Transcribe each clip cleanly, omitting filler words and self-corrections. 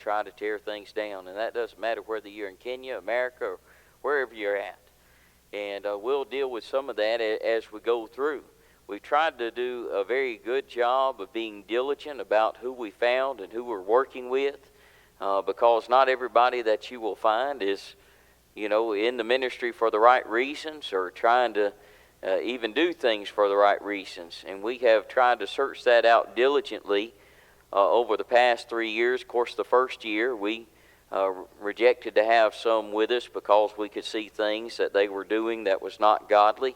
try to tear things down. And that doesn't matter whether you're in Kenya, America, or wherever you're at. And we'll deal with some of that as we go through. We've tried to do a very good job of being diligent about who we found and who we're working with, because not everybody that you will find is, in the ministry for the right reasons or trying to even do things for the right reasons. And we have tried to search that out diligently over the past 3 years. Of course, the first year we rejected to have some with us because we could see things that they were doing that was not godly.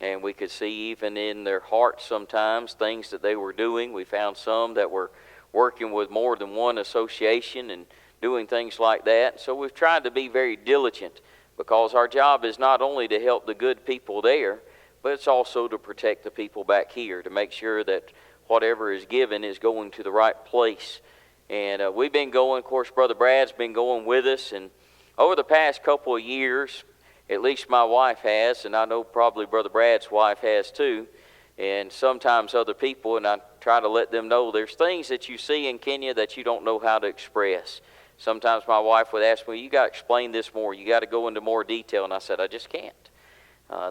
And we could see even in their hearts sometimes things that they were doing. We found some that were working with more than one association and doing things like that. So we've tried to be very diligent, because our job is not only to help the good people there, but it's also to protect the people back here, to make sure that whatever is given is going to the right place. And we've been going, of course, Brother Brad's been going with us, and over the past couple of years, at least my wife has, and I know probably Brother Brad's wife has too, and sometimes other people, and I try to let them know there's things that you see in Kenya that you don't know how to express. Sometimes my wife would ask me, you got to explain this more, you got to go into more detail, and I said, I just can't.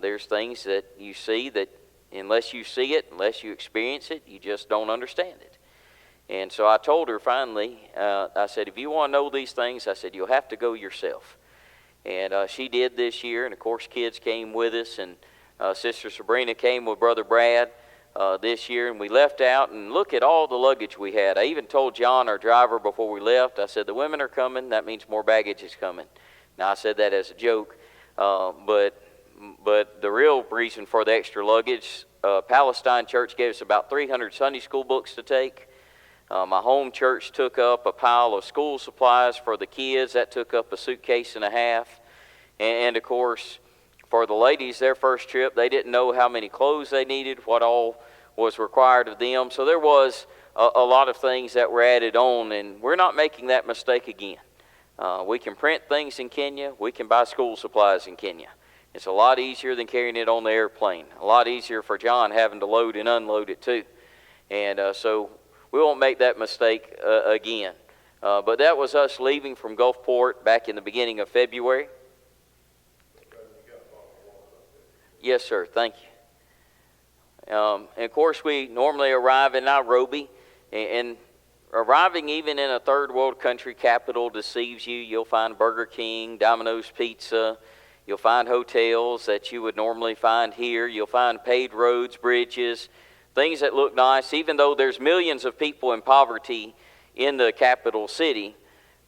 There's things that you see that unless you see it, unless you experience it, you just don't understand it. And so I told her finally, I said, if you want to know these things, I said, you'll have to go yourself. And she did this year, and of course kids came with us, and Sister Sabrina came with Brother Brad this year, and we left out, and look at all the luggage we had. I even told John, our driver, before we left, I said, the women are coming, that means more baggage is coming. Now I said that as a joke, but the real reason for the extra luggage, Palestine Church gave us about 300 Sunday school books to take. My home church took up a pile of school supplies for the kids. That took up a suitcase and a half. And of course, for the ladies, their first trip, they didn't know how many clothes they needed, what all was required of them. So there was a lot of things that were added on, and we're not making that mistake again. We can print things in Kenya. We can buy school supplies in Kenya. It's a lot easier than carrying it on the airplane. A lot easier for John having to load and unload it too. And so we won't make that mistake again. But that was us leaving from Gulfport back in the beginning of February. Yes, sir. Thank you. And of course, we normally arrive in Nairobi. And arriving even in a third world country capital deceives you. You'll find Burger King, Domino's Pizza. You'll find hotels that you would normally find here. You'll find paved roads, bridges, things that look nice. Even though there's millions of people in poverty in the capital city,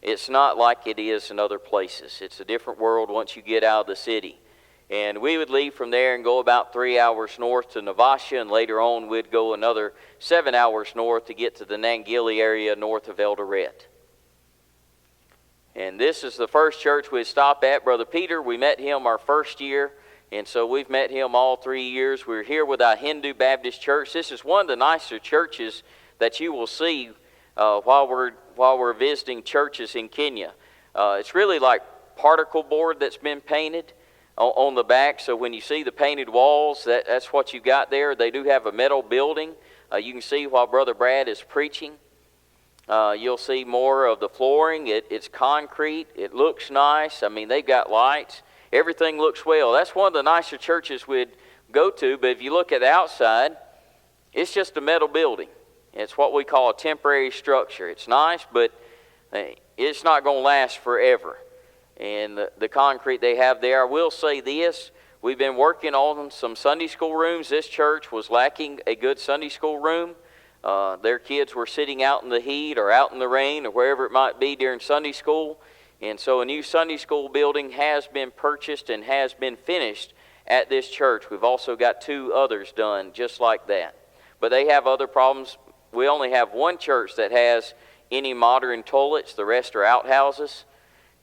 it's not like it is in other places. It's a different world once you get out of the city. And we would leave from there and go about 3 hours north to Naivasha, and later on we'd go another 7 hours north to get to the Nangili area north of Eldoret. And this is the first church we'd stop at. Brother Peter, we met him our first year, and so we've met him all 3 years. We're here with our Hindu Baptist church. This is one of the nicer churches that you will see while we're visiting churches in Kenya. It's really like particle board that's been painted on the back, so when you see the painted walls, that's what you got there. They do have a metal building. You can see while Brother Brad is preaching. You'll see more of the flooring. It's concrete. It looks nice. I mean, they've got lights. Everything looks well. That's one of the nicer churches we'd go to, but if you look at the outside, it's just a metal building. It's what we call a temporary structure. It's nice, but it's not going to last forever. And the concrete they have there, I will say this, we've been working on some Sunday school rooms. This church was lacking a good Sunday school room. Their kids were sitting out in the heat or out in the rain or wherever it might be during Sunday school. And so a new Sunday school building has been purchased and has been finished at this church. We've also got 2 others done just like that. But they have other problems. We only have one church that has any modern toilets. The rest are outhouses.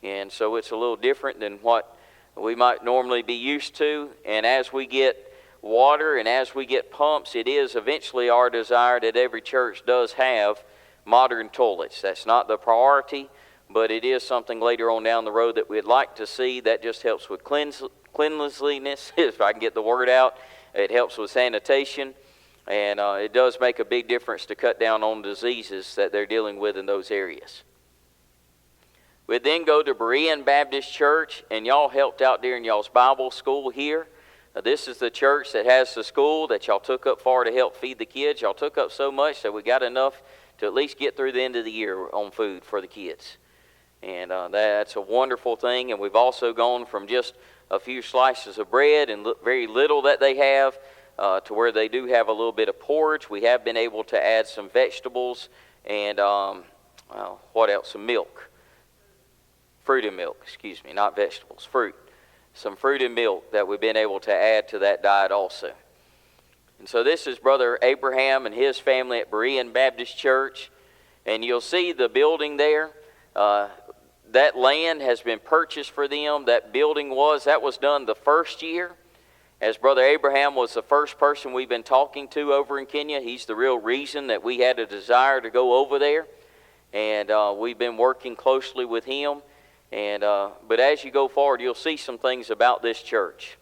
And so it's a little different than what we might normally be used to. And as we get water and as we get pumps, it is eventually our desire that every church does have modern toilets. That's not the priority, but it is something later on down the road that we'd like to see. That just helps with cleanliness, if I can get the word out. It helps with sanitation, and it does make a big difference to cut down on diseases that they're dealing with in those areas. We'd then go to Berean Baptist Church, and y'all helped out during y'all's Bible school here. This is the church that has the school that y'all took up for to help feed the kids. Y'all took up so much that we got enough to at least get through the end of the year on food for the kids. And that's a wonderful thing. And we've also gone from just a few slices of bread and very little that they have to where they do have a little bit of porridge. We have been able to add some vegetables and what else? Some milk. Fruit and milk, excuse me, not vegetables, fruit. Some fruit and milk that we've been able to add to that diet also. And so this is Brother Abraham and his family at Berean Baptist Church. And you'll see the building there. That land has been purchased for them. That building that was done the first year. As Brother Abraham was the first person we've been talking to over in Kenya. He's the real reason that we had a desire to go over there. And we've been working closely with him. And but as you go forward, you'll see some things about this church.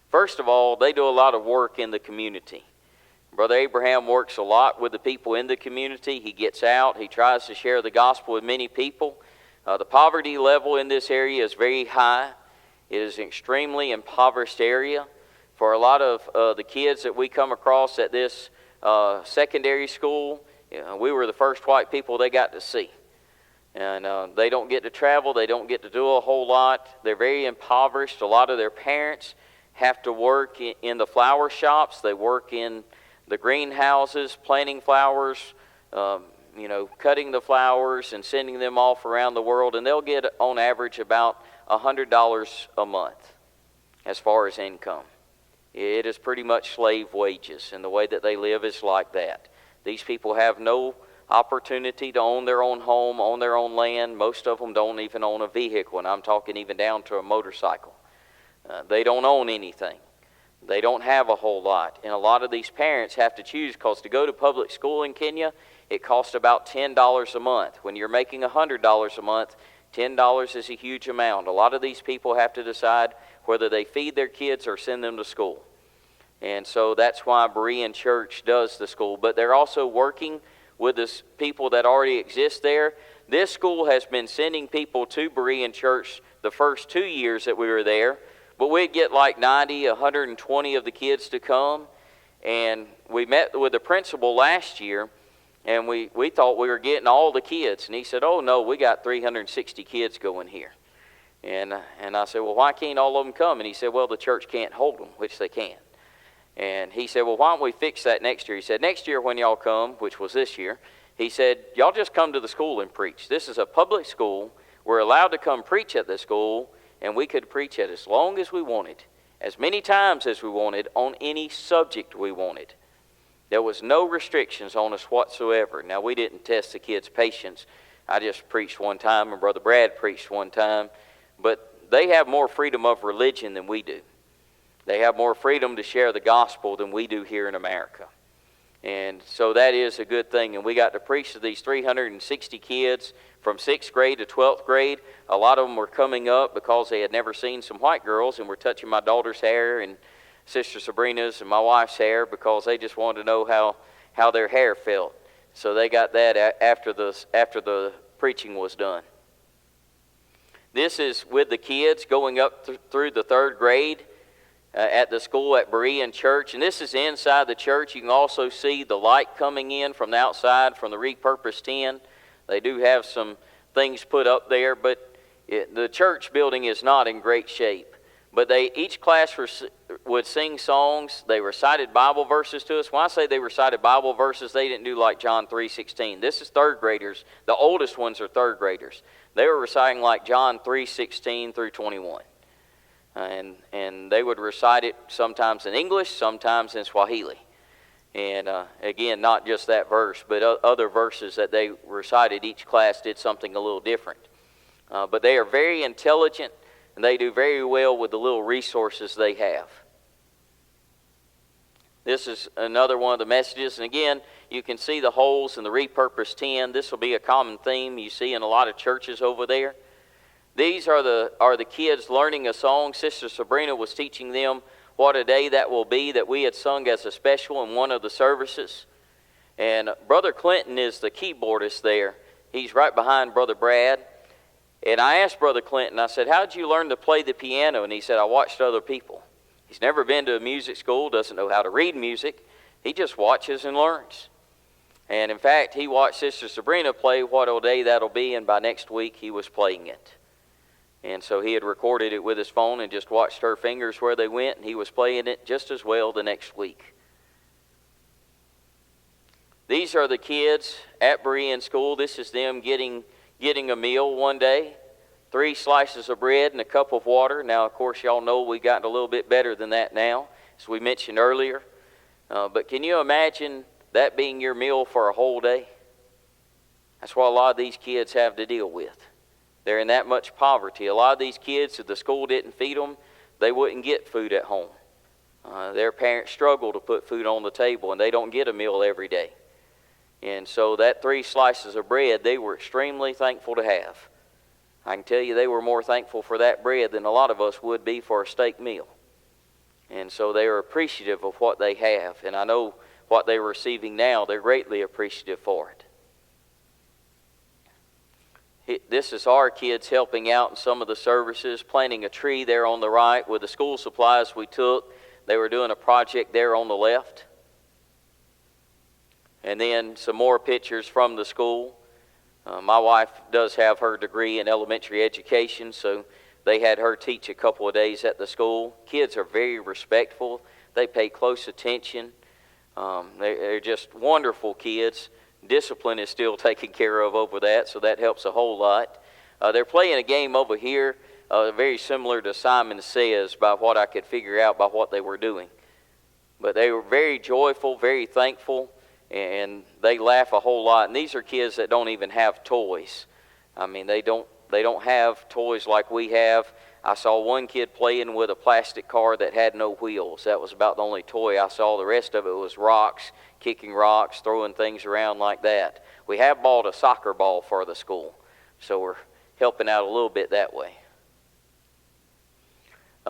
First of all, they do a lot of work in the community. Brother Abraham works a lot with the people in the community. He gets out. He tries to share the gospel with many people. The poverty level in this area is very high. It is an extremely impoverished area. For a lot of the kids that we come across at this secondary school, we were the first white people they got to see. And they don't get to travel. They don't get to do a whole lot. They're very impoverished. A lot of their parents have to work in the flower shops. They work in the greenhouses, planting flowers, cutting the flowers and sending them off around the world. And they'll get, on average, about $100 a month as far as income. It is pretty much slave wages, and the way that they live is like that. These people have no opportunity to own their own home, own their own land. Most of them don't even own a vehicle, and I'm talking even down to a motorcycle. They don't own anything. They don't have a whole lot. And a lot of these parents have to choose, because to go to public school in Kenya, it costs about $10 a month. When you're making $100 a month, $10 is a huge amount. A lot of these people have to decide whether they feed their kids or send them to school. And so that's why Berean Church does the school. But they're also working with the people that already exist there. This school has been sending people to Berean Church the first 2 years that we were there. But we'd get like 90, 120 of the kids to come. And we met with the principal last year, and we thought we were getting all the kids. And he said, oh, no, we got 360 kids going here. And I said, well, why can't all of them come? And he said, well, the church can't hold them, which they can. And he said, well, why don't we fix that next year? He said, next year when y'all come, which was this year, he said, y'all just come to the school and preach. This is a public school. We're allowed to come preach at the school, and we could preach it as long as we wanted, as many times as we wanted, on any subject we wanted. There was no restrictions on us whatsoever. Now, we didn't test the kids' patience. I just preached one time, and Brother Brad preached one time. But they have more freedom of religion than we do. They have more freedom to share the gospel than we do here in America. And so that is a good thing. And we got to preach to these 360 kids from 6th grade to 12th grade. A lot of them were coming up because they had never seen some white girls and were touching my daughter's hair and Sister Sabrina's and my wife's hair because they just wanted to know how their hair felt. So they got that after the preaching was done. This is with the kids going up through the 3rd grade at the school at Berean Church. And this is inside the church. You can also see the light coming in from the outside from the repurposed tin. They do have some things put up there, but the church building is not in great shape. But each class would sing songs. They recited Bible verses to us. When I say they recited Bible verses, they didn't do like John 3:16. This is 3rd graders. The oldest ones are 3rd graders. They were reciting like John 3:16 through 21. And they would recite it sometimes in English, sometimes in Swahili. And again, not just that verse, but other verses that they recited. Each class did something a little different. But they are very intelligent, and they do very well with the little resources they have. This is another one of the messages. And again, you can see the holes in the repurposed tin. This will be a common theme you see in a lot of churches over there. These are the kids learning a song. Sister Sabrina was teaching them what a day that will be that we had sung as a special in one of the services. And Brother Clinton is the keyboardist there. He's right behind Brother Brad. And I asked Brother Clinton, I said, how did you learn to play the piano? And he said, I watched other people. He's never been to a music school, doesn't know how to read music. He just watches and learns. And in fact, he watched Sister Sabrina play What a Day That'll Be, and by next week he was playing it. And so he had recorded it with his phone and just watched her fingers where they went, and he was playing it just as well the next week. These are the kids at Berean School. This is them getting a meal one day. 3 slices of bread and a cup of water. Now, of course, y'all know we've gotten a little bit better than that now, as we mentioned earlier. But can you imagine that being your meal for a whole day? That's what a lot of these kids have to deal with. They're in that much poverty. A lot of these kids, if the school didn't feed them, they wouldn't get food at home. Their parents struggle to put food on the table, and they don't get a meal every day. And so that 3 slices of bread, they were extremely thankful to have. I can tell you they were more thankful for that bread than a lot of us would be for a steak meal. And so they are appreciative of what they have. And I know what they're receiving now, they're greatly appreciative for it. This is our kids helping out in some of the services, planting a tree there on the right with the school supplies we took. They were doing a project there on the left. And then some more pictures from the school. My wife does have her degree in elementary education, so they had her teach a couple of days at the school. Kids are very respectful. They pay close attention. They're just wonderful kids. Discipline is still taken care of over that, so that helps a whole lot. They're playing a game over here very similar to Simon Says, by what I could figure out by what they were doing. But they were very joyful, very thankful, and they laugh a whole lot. And these are kids that don't even have toys. I mean, they don't have toys like we have. I saw one kid playing with a plastic car that had no wheels. That was about the only toy I saw. The rest of it was rocks, kicking rocks, throwing things around like that. We have bought a soccer ball for the school, so we're helping out a little bit that way.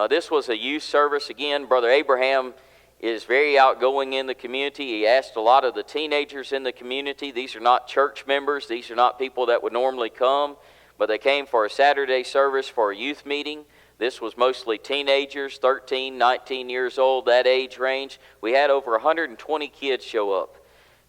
This was a youth service. Again, Brother Abraham is very outgoing in the community. He asked a lot of the teenagers in the community. These are not church members. These are not people that would normally come, but they came for a Saturday service for a youth meeting. This was mostly teenagers, 13, 19 years old, that age range. We had over 120 kids show up.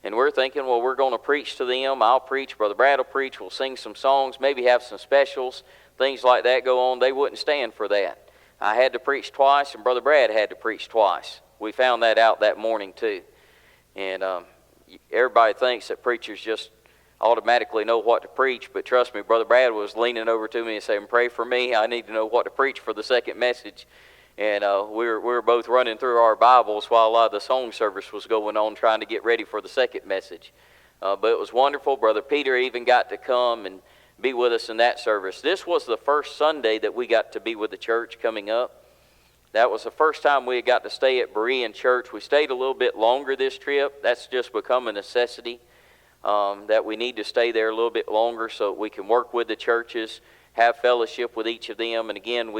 And we're thinking, well, we're going to preach to them. I'll preach. Brother Brad will preach. We'll sing some songs, maybe have some specials, things like that go on. They wouldn't stand for that. I had to preach twice, and Brother Brad had to preach twice. We found that out that morning too. And everybody thinks that preachers just automatically know what to preach, but trust me, Brother Brad was leaning over to me and saying, pray for me. I need to know what to preach for the second message. And we were both running through our Bibles while a lot of the song service was going on, trying to get ready for the second message. But it was wonderful. Brother Peter even got to come and be with us in that service. This was the first Sunday that we got to be with the church coming up. That was the first time we got to stay at Berean Church. We stayed a little bit longer this trip. That's just become a necessity, that we need to stay there a little bit longer so we can work with the churches, have fellowship with each of them. And again,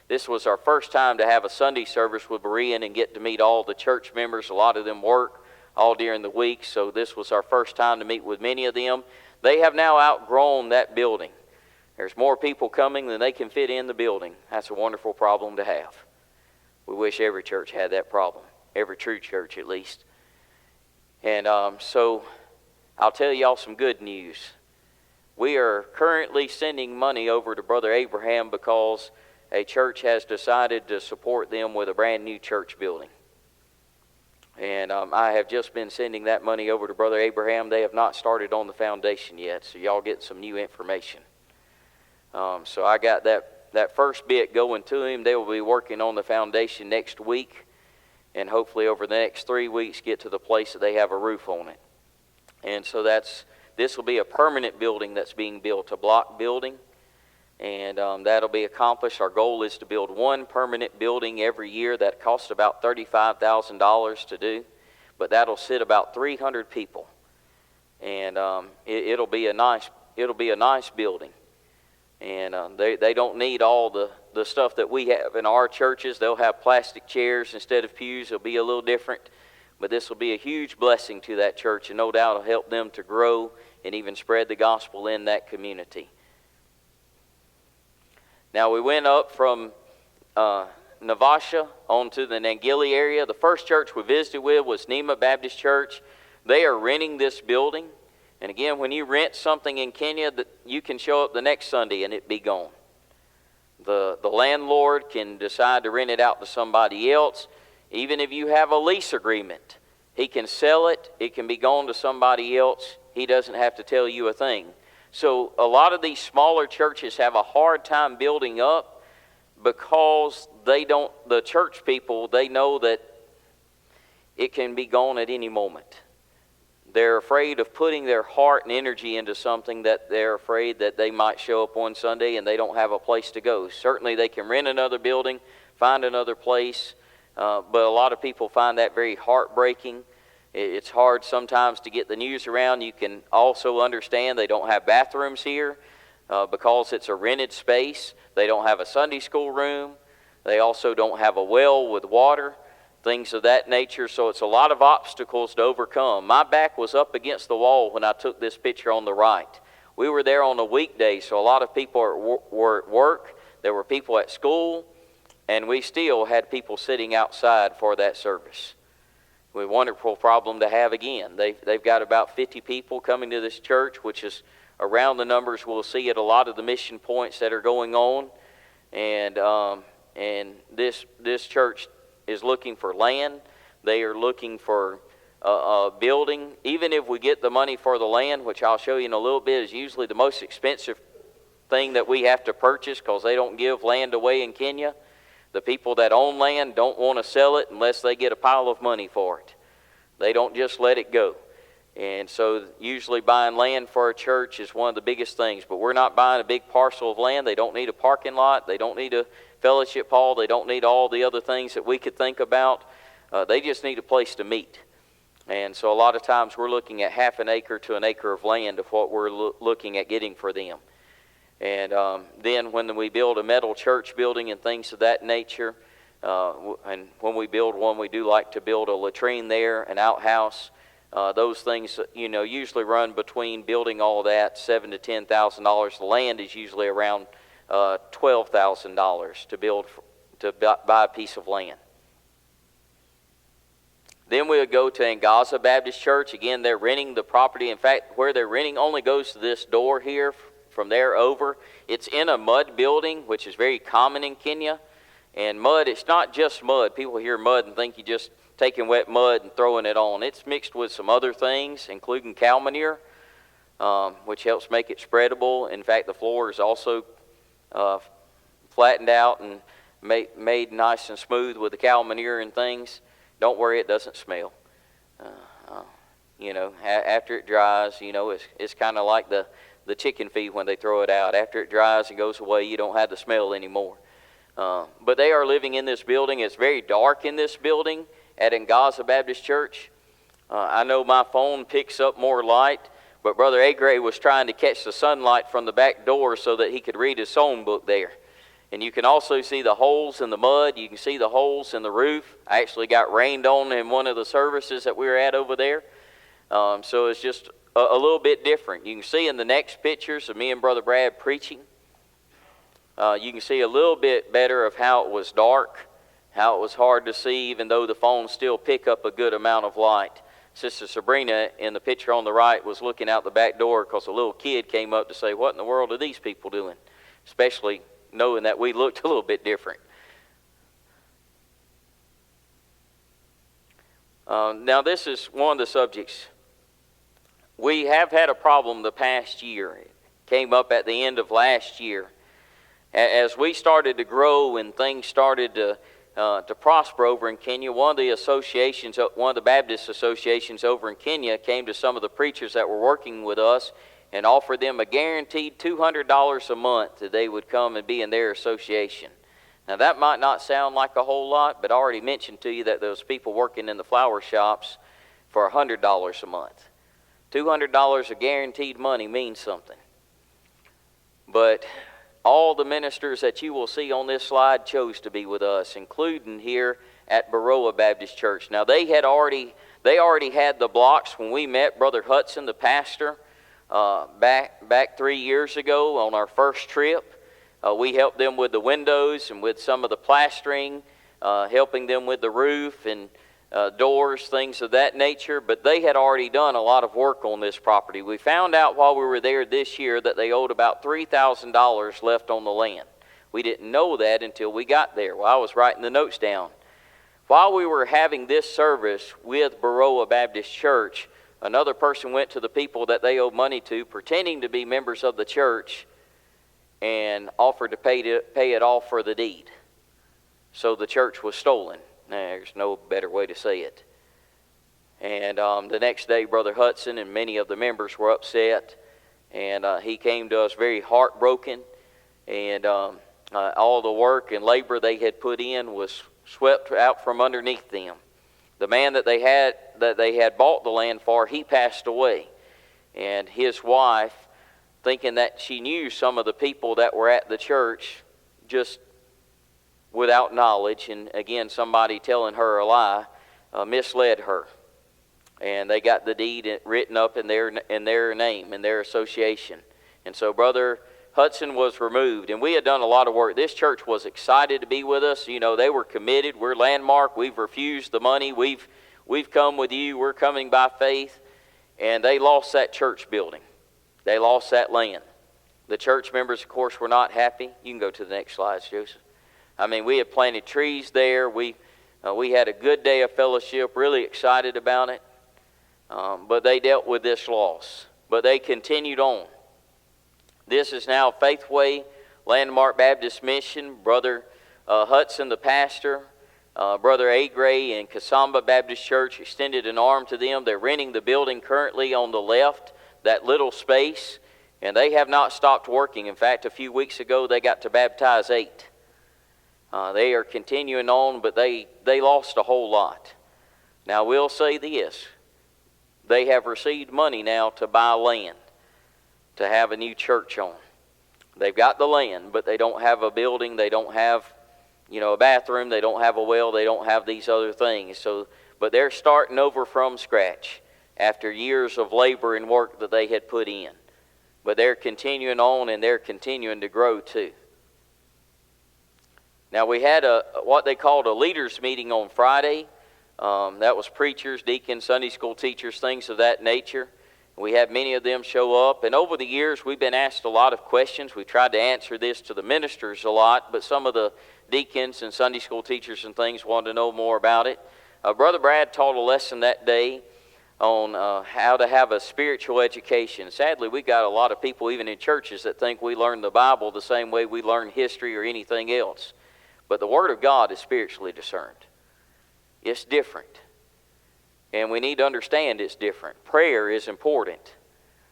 this was our first time to have a Sunday service with Berean and get to meet all the church members. A lot of them work all during the week, so this was our first time to meet with many of them. They have now outgrown that building. There's more people coming than they can fit in the building. That's a wonderful problem to have. We wish every church had that problem, every true church at least. And so I'll tell y'all some good news. We are currently sending money over to Brother Abraham because a church has decided to support them with a brand new church building. And I have just been sending that money over to Brother Abraham. They have not started on the foundation yet, so y'all get some new information. So I got that first bit going to him. They will be working on the foundation next week, and hopefully over the next 3 weeks get to the place that they have a roof on it. And so this will be a permanent building that's being built, a block building, and that'll be accomplished. Our goal is to build one permanent building every year. That costs about $35,000 to do, but that'll sit about 300 people, and it'll be a nice building. And they don't need all the stuff that we have in our churches. They'll have plastic chairs instead of pews. It'll be a little different. But this will be a huge blessing to that church, and no doubt it'll help them to grow and even spread the gospel in that community. Now we went up from Navasha onto the Nangili area. The first church we visited with was Nema Baptist Church. They are renting this building. And again, when you rent something in Kenya, you can show up the next Sunday and it be gone. The landlord can decide to rent it out to somebody else. Even if you have a lease agreement, he can sell it. It can be gone to somebody else. He doesn't have to tell you a thing. So a lot of these smaller churches have a hard time building up because the church people, they know that it can be gone at any moment. They're afraid of putting their heart and energy into something that they're afraid that they might show up one Sunday and they don't have a place to go. Certainly they can rent another building, find another place, but a lot of people find that very heartbreaking. It's hard sometimes to get the news around. You can also understand they don't have bathrooms here because it's a rented space. They don't have a Sunday school room. They also don't have a well with water, things of that nature. So it's a lot of obstacles to overcome. My back was up against the wall when I took this picture on the right. We were there on a weekday, so a lot of people were at work. There were people at school, and we still had people sitting outside for that service. A wonderful problem to have again. They've got about 50 people coming to this church, which is around the numbers we'll see at a lot of the mission points that are going on. And this church is looking for land. They are looking for a building. Even if we get the money for the land, which I'll show you in a little bit, is usually the most expensive thing that we have to purchase because they don't give land away in Kenya. The people that own land don't want to sell it unless they get a pile of money for it. They don't just let it go. And so usually buying land for a church is one of the biggest things. But we're not buying a big parcel of land. They don't need a parking lot. They don't need a fellowship hall. They don't need all the other things that we could think about. They just need a place to meet. And so a lot of times we're looking at half an acre to an acre of land of what we're looking at getting for them. And then when we build a metal church building and things of that nature, and when we build one, we do like to build a latrine there, an outhouse. Those things, usually run between building all that $7,000 to $10,000. The land is usually around $12,000 to buy a piece of land. Then we'll go to Angaza Baptist Church. Again, they're renting the property. In fact, where they're renting only goes to this door here. From there over, it's in a mud building, which is very common in Kenya. And mud, it's not just mud. People hear mud and think you just taking wet mud and throwing it on. It's mixed with some other things, including cow manure, which helps make it spreadable. In fact, the floor is also flattened out and made nice and smooth with the cow manure and things. Don't worry, it doesn't smell. After it dries, it's kind of like the chicken feed when they throw it out. After it dries and goes away, you don't have the smell anymore. But they are living in this building. It's very dark in this building at Angaza Baptist Church. I know my phone picks up more light, but Brother Agray was trying to catch the sunlight from the back door so that he could read his song book there. And you can also see the holes in the mud. You can see the holes in the roof. I actually got rained on in one of the services that we were at over there. So it's just a little bit different. You can see in the next pictures of me and Brother Brad preaching. You can see a little bit better of how it was dark, how it was hard to see, even though the phones still pick up a good amount of light. Sister Sabrina in the picture on the right was looking out the back door because a little kid came up to say, "What in the world are these people doing?" Especially knowing that we looked a little bit different. Now this is one of the subjects. We have had a problem the past year. It came up at the end of last year. As we started to grow and things started to prosper over in Kenya, one of the Baptist associations over in Kenya came to some of the preachers that were working with us and offered them a guaranteed $200 a month that they would come and be in their association. Now that might not sound like a whole lot, but I already mentioned to you that there was people working in the flower shops for $100 a month. $200 of guaranteed money means something. But all the ministers that you will see on this slide chose to be with us, including here at Baroa Baptist Church. Now they already had the blocks when we met Brother Hudson, the pastor, back 3 years ago on our first trip. We helped them with the windows and with some of the plastering, helping them with the roof and doors, things of that nature. But they had already done a lot of work on this property. We found out while we were there this year that they owed about $3,000 left on the land. We didn't know that until we got there. Well, I was writing the notes down. While we were having this service with Baroa Baptist Church, another person went to the people that they owed money to, pretending to be members of the church, and offered to pay it off for the deed. So the church was stolen. Now, there's no better way to say it. And the next day, Brother Hudson and many of the members were upset, and he came to us very heartbroken, and all the work and labor they had put in was swept out from underneath them. The man that they had bought the land for, he passed away, and his wife, thinking that she knew some of the people that were at the church, just without knowledge, and again somebody telling her a lie, misled her, and they got the deed written up in their name, in their association. And so Brother Hudson was removed, and we had done a lot of work. This church was excited to be with us. You know, they were committed. We're Landmark. We've refused the money. We've come with you. We're coming by faith. And they lost that church building. They lost that land. The church members, of course, were not happy. You can go to the next slide, Joseph. I mean, we had planted trees there. We had a good day of fellowship, really excited about it. But they dealt with this loss. But they continued on. This is now Faithway Landmark Baptist Mission. Brother Hudson, the pastor, Brother Agray and Kasamba Baptist Church extended an arm to them. They're renting the building currently on the left, that little space, and they have not stopped working. In fact, a few weeks ago, they got to baptize 8. They are continuing on, but they lost a whole lot. Now, we'll say this. They have received money now to buy land, to have a new church on. They've got the land, but they don't have a building. They don't have, a bathroom. They don't have a well. They don't have these other things. But they're starting over from scratch after years of labor and work that they had put in. But they're continuing on, and they're continuing to grow too. Now, we had what they called a leaders meeting on Friday. That was preachers, deacons, Sunday school teachers, things of that nature. We had many of them show up, and over the years we've been asked a lot of questions. We tried to answer this to the ministers a lot, but some of the deacons and Sunday school teachers and things wanted to know more about it. Brother Brad taught a lesson that day on how to have a spiritual education. Sadly, we got a lot of people even in churches that think we learn the Bible the same way we learn history or anything else. But the Word of God is spiritually discerned. It's different. And we need to understand it's different. Prayer is important.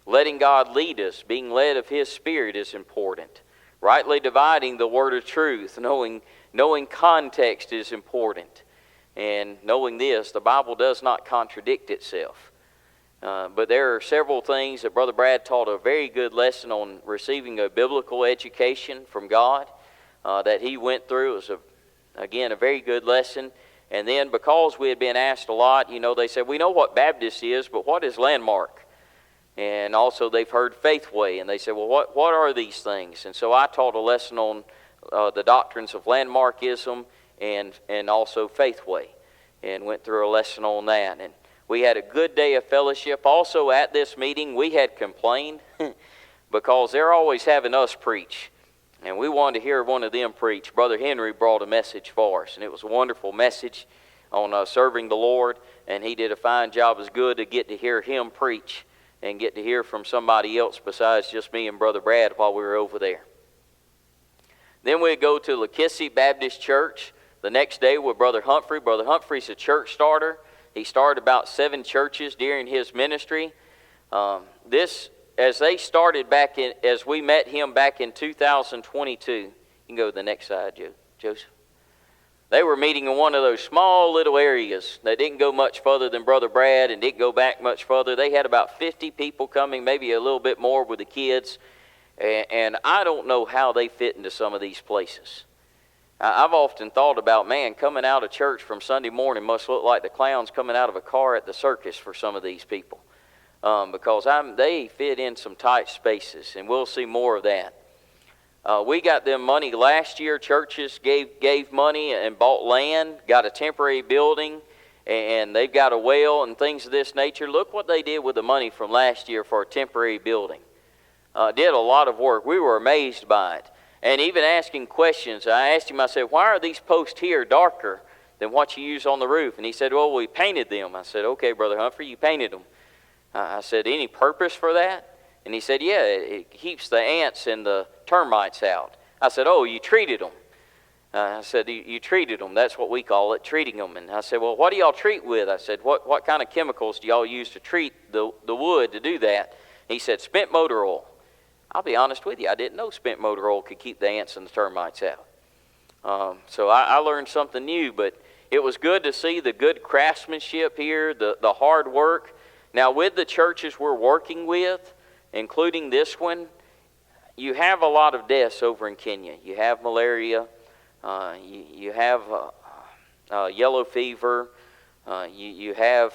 Letting God lead us, being led of His Spirit is important. Rightly dividing the word of truth, knowing context is important. And knowing this, the Bible does not contradict itself. But there are several things that Brother Brad taught a very good lesson on receiving a biblical education from God that he went through. It was, again, a very good lesson. And then because we had been asked a lot, they said, we know what Baptist is, but what is Landmark? And also they've heard Faithway, and they said, well, what are these things? And so I taught a lesson on the doctrines of Landmarkism and also Faithway, and went through a lesson on that. And we had a good day of fellowship. Also at this meeting, we had complained because they're always having us preach. And we wanted to hear one of them preach. Brother Henry brought a message for us, and it was a wonderful message on serving the Lord, and he did a fine job. It was good to get to hear him preach and get to hear from somebody else besides just me and Brother Brad while we were over there. Then we'd go to Lakissi Baptist Church the next day with Brother Humphrey. Brother Humphrey's a church starter. He started about 7 churches during his ministry. As they started as we met him back in 2022, you can go to the next slide, Joseph. They were meeting in one of those small little areas that didn't go much further than Brother Brad and didn't go back much further. They had about 50 people coming, maybe a little bit more with the kids. And I don't know how they fit into some of these places. I've often thought about, coming out of church from Sunday morning must look like the clowns coming out of a car at the circus for some of these people. Because they fit in some tight spaces, and we'll see more of that. We got them money last year. Churches gave money and bought land, got a temporary building, and they've got a well and things of this nature. Look what they did with the money from last year for a temporary building. Did a lot of work. We were amazed by it. And even asking questions. I asked him, I said, why are these posts here darker than what you use on the roof? And he said, well, we painted them. I said, okay, Brother Humphrey, you painted them. I said, any purpose for that? And he said, yeah, it keeps the ants and the termites out. I said, oh, you treated them. I said, you treated them. That's what we call it, treating them. And I said, well, what do y'all treat with? I said, what kind of chemicals do y'all use to treat the wood to do that? He said, spent motor oil. I'll be honest with you, I didn't know spent motor oil could keep the ants and the termites out. So I learned something new, but it was good to see the good craftsmanship here, the hard work. Now, with the churches we're working with, including this one, you have a lot of deaths over in Kenya. You have malaria, you have yellow fever, you have,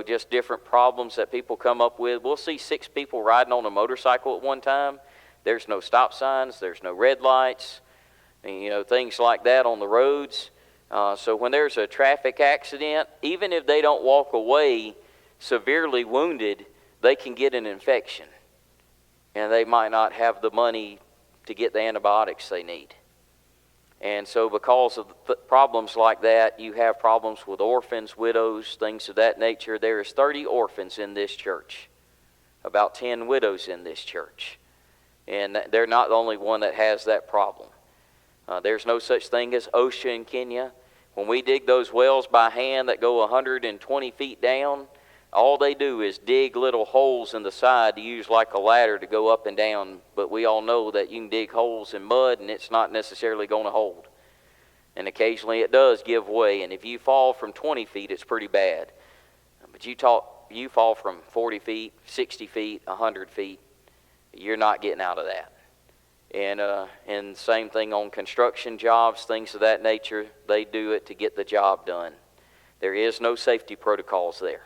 just different problems that people come up with. We'll see 6 people riding on a motorcycle at one time. There's no stop signs, there's no red lights, things like that on the roads. So when there's a traffic accident, even if they don't walk away severely wounded, they can get an infection, and they might not have the money to get the antibiotics they need. And so because of problems like that, you have problems with orphans, widows, things of that nature. There is 30 orphans in this church, about 10 widows in this church, and they're not the only one that has that problem. There's no such thing as OSHA in Kenya. When we dig those wells by hand that go 120 feet down, all they do is dig little holes in the side to use like a ladder to go up and down. But we all know that you can dig holes in mud and it's not necessarily going to hold. And occasionally it does give way. And if you fall from 20 feet, it's pretty bad. But you fall from 40 feet, 60 feet, 100 feet, you're not getting out of that. And same thing on construction jobs, things of that nature. They do it to get the job done. There is no safety protocols there.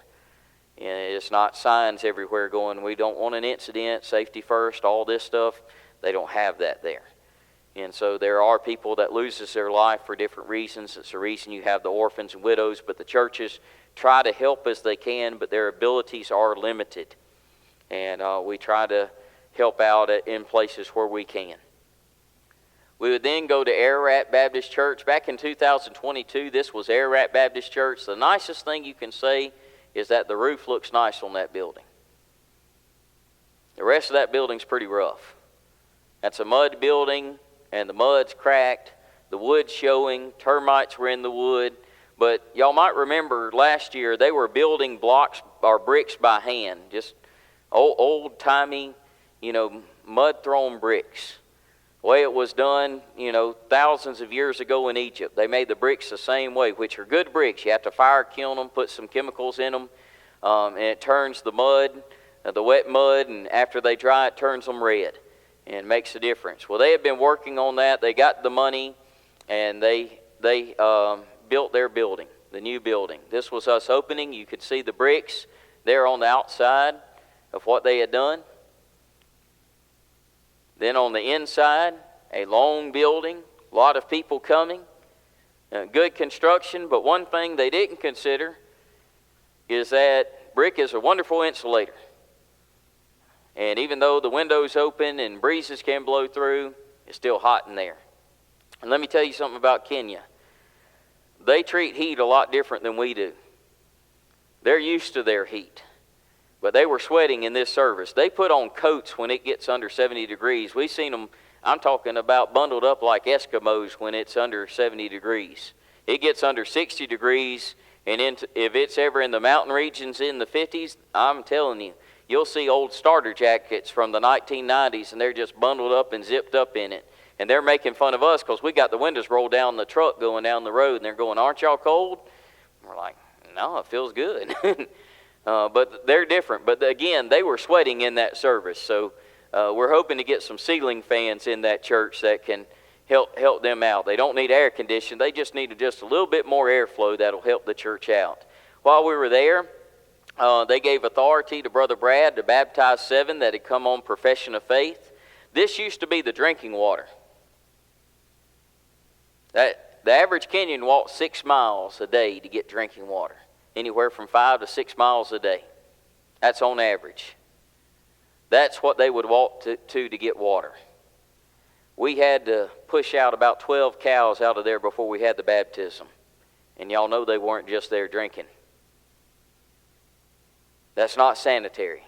And it's not signs everywhere going, we don't want an incident, safety first, all this stuff. They don't have that there. And so there are people that loses their life for different reasons. It's the reason you have the orphans and widows, but the churches try to help as they can, but their abilities are limited. And we try to help out in places where we can. We would then go to Ararat Baptist Church. Back in 2022, this was Ararat Baptist Church. The nicest thing you can say is that the roof looks nice on that building. The rest of that building's pretty rough. That's a mud building, and the mud's cracked, the wood's showing, termites were in the wood. But y'all might remember last year they were building blocks or bricks by hand, just old-timey, mud-thrown bricks. The way it was done, thousands of years ago in Egypt. They made the bricks the same way, which are good bricks. You have to fire kiln them, put some chemicals in them, and it turns the mud, the wet mud, and after they dry, it turns them red and makes a difference. Well, they had been working on that. They got the money, and they built their building, the new building. This was us opening. You could see the bricks there on the outside of what they had done. Then on the inside, a long building, a lot of people coming, good construction. But one thing they didn't consider is that brick is a wonderful insulator. And even though the windows open and breezes can blow through, it's still hot in there. And let me tell you something about Kenya. They treat heat a lot different than we do. They're used to their heat. But they were sweating in this service. They put on coats when it gets under 70 degrees. We've seen them, I'm talking about bundled up like Eskimos when it's under 70 degrees. It gets under 60 degrees, and if it's ever in the mountain regions in the 50s, I'm telling you, you'll see old starter jackets from the 1990s, and they're just bundled up and zipped up in it. And they're making fun of us because we got the windows rolled down the truck going down the road, and they're going, aren't y'all cold? And we're like, no, it feels good. But they're different. But again, they were sweating in that service. So we're hoping to get some ceiling fans in that church that can help them out. They don't need air conditioning. They just need just a little bit more airflow that'll help the church out. While we were there, they gave authority to Brother Brad to baptize 7 that had come on profession of faith. This used to be the drinking water. The average Kenyan walks 6 miles a day to get drinking water. Anywhere from 5 to 6 miles a day. That's on average. That's what they would walk to get water. We had to push out about 12 cows out of there before we had the baptism. And y'all know they weren't just there drinking. That's not sanitary.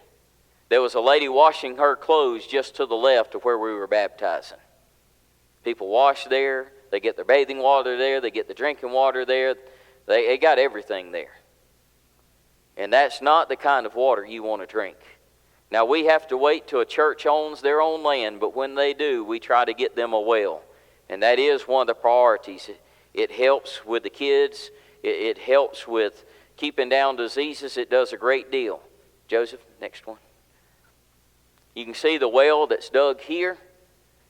There was a lady washing her clothes just to the left of where we were baptizing. People wash there. They get their bathing water there. They get the drinking water there. They got everything there. And that's not the kind of water you want to drink. Now, we have to wait till a church owns their own land, but when they do, we try to get them a well. And that is one of the priorities. It helps with the kids. It helps with keeping down diseases. It does a great deal. Joseph, next one. You can see the well that's dug here,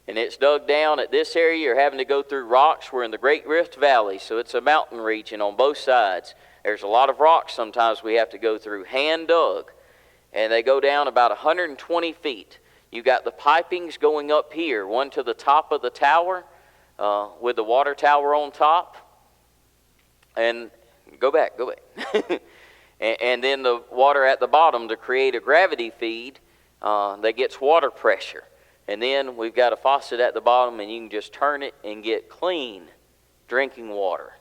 and it's dug down at this area. You're having to go through rocks. We're in the Great Rift Valley, so it's a mountain region on both sides. There's a lot of rocks sometimes we have to go through, hand dug. And they go down about 120 feet. You got the pipings going up here, one to the top of the tower with the water tower on top. And go back. and then the water at the bottom to create a gravity feed that gets water pressure. And then we've got a faucet at the bottom, and you can just turn it and get clean drinking water.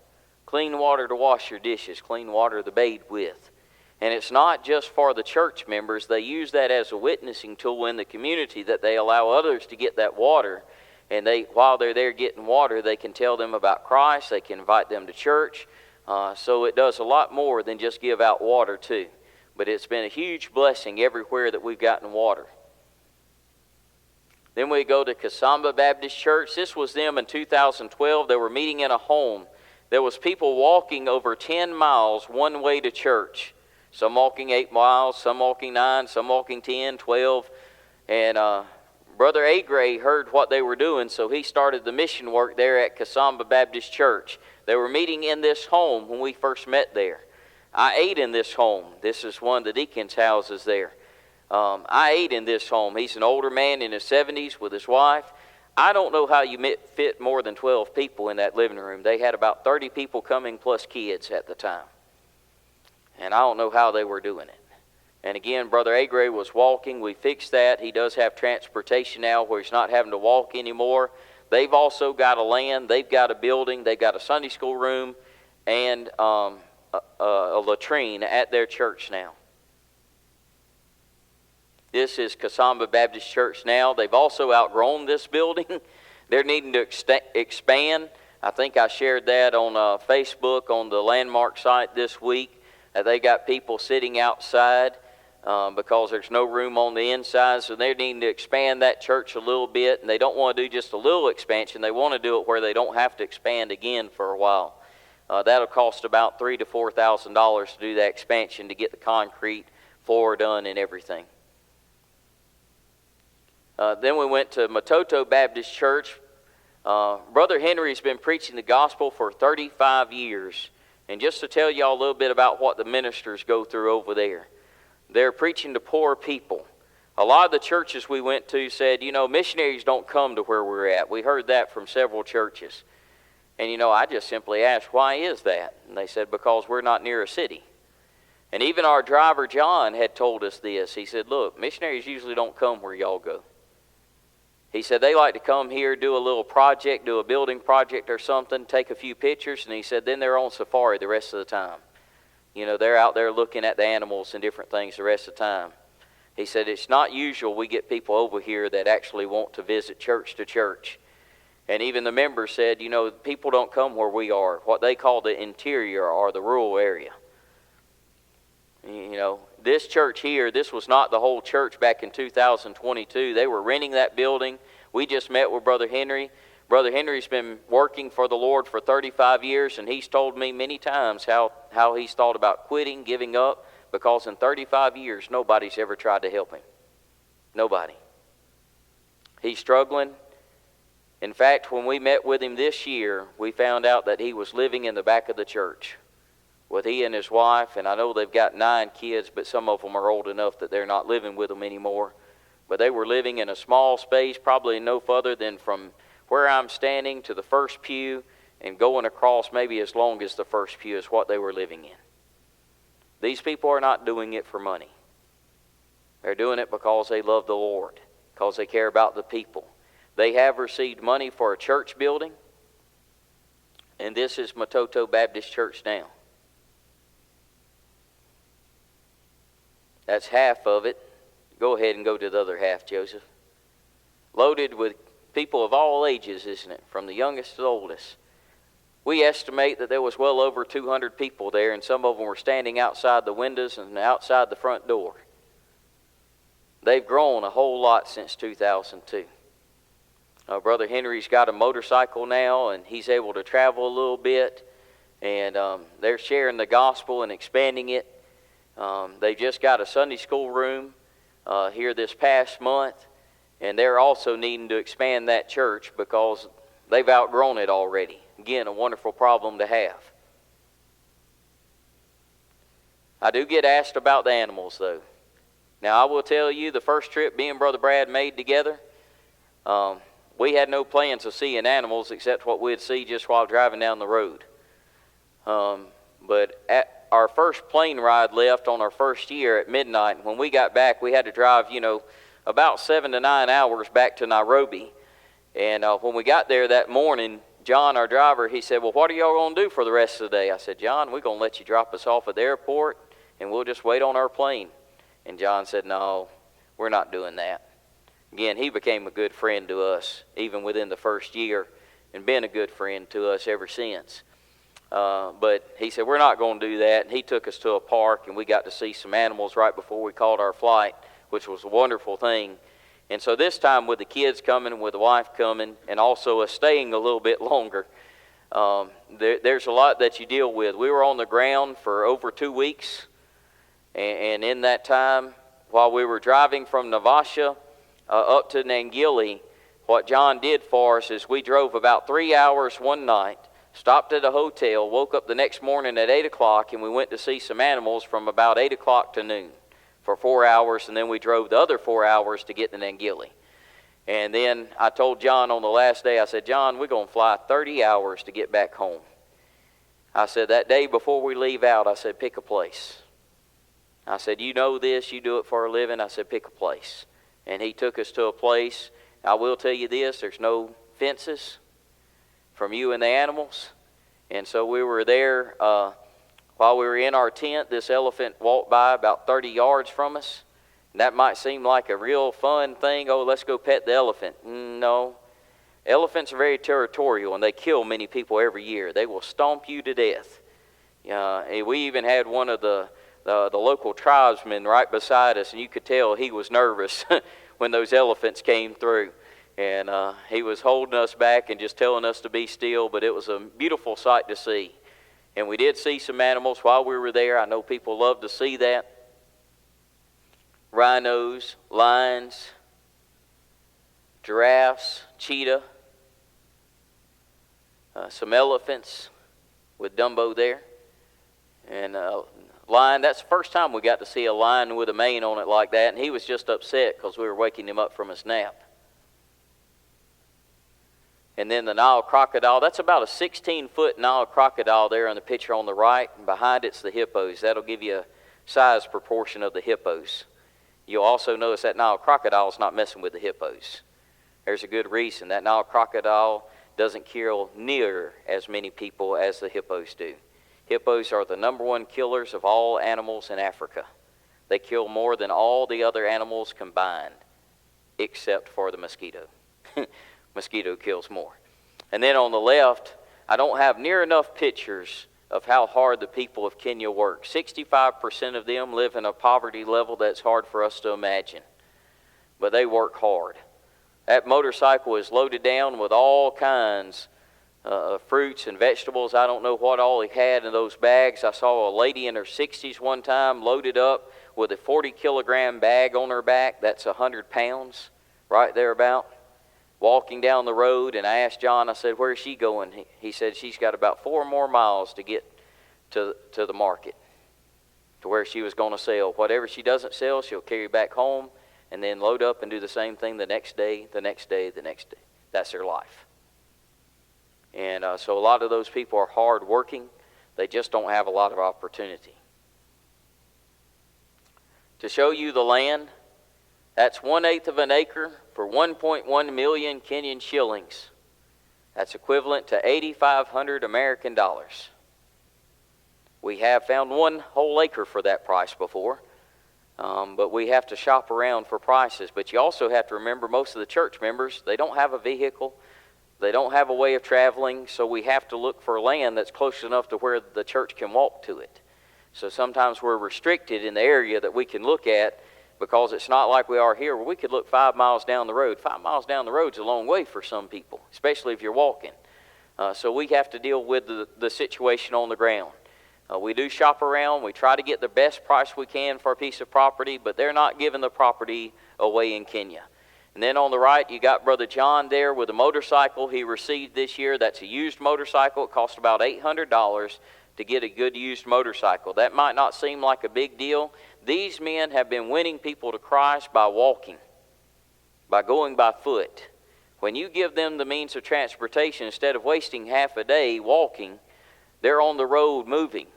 Clean water to wash your dishes, clean water to bathe with. And it's not just for the church members. They use that as a witnessing tool in the community, that they allow others to get that water. And while they're there getting water, they can tell them about Christ. They can invite them to church. So it does a lot more than just give out water too. But it's been a huge blessing everywhere that we've gotten water. Then we go to Kasamba Baptist Church. This was them in 2012. They were meeting in a home. There was people walking over 10 miles one way to church. Some walking 8 miles, some walking 9, some walking 10, 12. And Brother Agray heard what they were doing, so he started the mission work there at Kasamba Baptist Church. They were meeting in this home when we first met there. I ate in this home. This is one of the deacons' houses there. I ate in this home. He's an older man in his 70s with his wife. I don't know how you fit more than 12 people in that living room. They had about 30 people coming plus kids at the time. And I don't know how they were doing it. And again, Brother Agray was walking. We fixed that. He does have transportation now where he's not having to walk anymore. They've also got a land. They've got a building. They've got a Sunday school room and a latrine at their church now. This is Kasamba Baptist Church now. They've also outgrown this building. They're needing to expand. I think I shared that on Facebook on the Landmark site this week. They got people sitting outside because there's no room on the inside. So they're needing to expand that church a little bit. And they don't want to do just a little expansion. They want to do it where they don't have to expand again for a while. That'll cost about $3,000 to $4,000 to do that expansion to get the concrete floor done and everything. Then we went to Matoto Baptist Church. Brother Henry's been preaching the gospel for 35 years. And just to tell y'all a little bit about what the ministers go through over there. They're preaching to poor people. A lot of the churches we went to said, missionaries don't come to where we're at. We heard that from several churches. And I just simply asked, why is that? And they said, because we're not near a city. And even our driver, John, had told us this. He said, look, missionaries usually don't come where y'all go. He said they like to come here, do a little project, do a building project or something, take a few pictures, and he said then they're on safari the rest of the time. They're out there looking at the animals and different things the rest of the time. He said it's not usual we get people over here that actually want to visit church to church. And even the members said, people don't come where we are, what they call the interior or the rural area. This church here, this was not the whole church back in 2022. They were renting that building. We just met with Brother Henry. Brother Henry's been working for the Lord for 35 years, and he's told me many times how he's thought about quitting, giving up, because in 35 years, nobody's ever tried to help him. Nobody. He's struggling. In fact, when we met with him this year, we found out that he was living in the back of the church with he and his wife, and I know they've got 9 kids, but some of them are old enough that they're not living with them anymore. But they were living in a small space, probably no further than from where I'm standing to the first pew, and going across maybe as long as the first pew is what they were living in. These people are not doing it for money. They're doing it because they love the Lord, because they care about the people. They have received money for a church building, and this is Matoto Baptist Church now. That's half of it. Go ahead and go to the other half, Joseph. Loaded with people of all ages, isn't it? From the youngest to the oldest. We estimate that there was well over 200 people there, and some of them were standing outside the windows and outside the front door. They've grown a whole lot since 2002. Brother Henry's got a motorcycle now, and he's able to travel a little bit, and they're sharing the gospel and expanding it. They just got a Sunday school room here this past month, and they're also needing to expand that church because they've outgrown it already. Again, a wonderful problem to have. I do get asked about the animals, though. Now, I will tell you, the first trip me and Brother Brad made together, we had no plans of seeing animals except what we'd see just while driving down the road. But at our first plane ride left on our first year at midnight, when we got back, we had to drive, about 7 to 9 hours back to Nairobi. And when we got there that morning, John, our driver, he said, well, what are y'all going to do for the rest of the day? I said, John, we're going to let you drop us off at the airport, and we'll just wait on our plane. And John said, no, we're not doing that. Again, he became a good friend to us, even within the first year, and been a good friend to us ever since. But he said, we're not going to do that. And he took us to a park, and we got to see some animals right before we called our flight, which was a wonderful thing. And so this time, with the kids coming and with the wife coming, and also us staying a little bit longer, there's a lot that you deal with. We were on the ground for over 2 weeks, and in that time, while we were driving from Navasha up to Nangili, what John did for us is we drove about 3 hours one night, stopped at a hotel, woke up the next morning at 8 o'clock, and we went to see some animals from about 8 o'clock to noon for 4 hours, and then we drove the other 4 hours to get to Nangili. And then I told John on the last day, I said, John, we're going to fly 30 hours to get back home. I said, that day before we leave out, I said, pick a place. I said, you know this, you do it for a living. I said, pick a place. And he took us to a place. I will tell you this, there's no fences from you and the animals. And so we were there. While we were in our tent, this elephant walked by about 30 yards from us. And that might seem like a real fun thing. Oh, let's go pet the elephant. No. Elephants are very territorial, and they kill many people every year. They will stomp you to death. We even had one of the local tribesmen right beside us, and you could tell he was nervous when those elephants came through. And he was holding us back and just telling us to be still, but it was a beautiful sight to see. And we did see some animals while we were there. I know people love to see that. Rhinos, lions, giraffes, cheetah, some elephants with Dumbo there. And lion, that's the first time we got to see a lion with a mane on it like that. And he was just upset because we were waking him up from his nap. And then the Nile crocodile, that's about a 16-foot Nile crocodile there in the picture on the right. And behind it's the hippos. That'll give you a size proportion of the hippos. You'll also notice that Nile crocodile is not messing with the hippos. There's a good reason. That Nile crocodile doesn't kill near as many people as the hippos do. Hippos are the number one killers of all animals in Africa. They kill more than all the other animals combined, except for the mosquito. Mosquito kills more. And then on the left, I don't have near enough pictures of how hard the people of Kenya work. 65% of them live in a poverty level that's hard for us to imagine. But they work hard. That motorcycle is loaded down with all kinds of fruits and vegetables. I don't know what all he had in those bags. I saw a lady in her 60s one time loaded up with a 40-kilogram bag on her back. That's 100 pounds, right thereabout. Walking down the road, and I asked John, I said, where is she going? He said she's got about 4 more miles to get to the market, to where she was going to sell. Whatever she doesn't sell, she'll carry back home and then load up and do the same thing the next day, the next day, the next day. That's their life. And so a lot of those people are hard working. They just don't have a lot of opportunity. To show you the land, that's 1/8 of an acre for 1.1 million Kenyan shillings. That's equivalent to 8,500 American dollars. We have found one whole acre for that price before, but we have to shop around for prices. But you also have to remember, most of the church members, they don't have a vehicle. They don't have a way of traveling, so we have to look for land that's close enough to where the church can walk to it. So sometimes we're restricted in the area that we can look at, because it's not like we are here where we could look 5 miles down the road. 5 miles down the road is a long way for some people, especially if you're walking. So we have to deal with the situation on the ground. We do shop around. We try to get the best price we can for a piece of property, but they're not giving the property away in Kenya. And then on the right, you got Brother John there with a motorcycle he received this year. That's a used motorcycle. It cost about $800 to get a good used motorcycle. That might not seem like a big deal. These men have been winning people to Christ by walking, by going by foot. When you give them the means of transportation, instead of wasting half a day walking, they're on the road moving.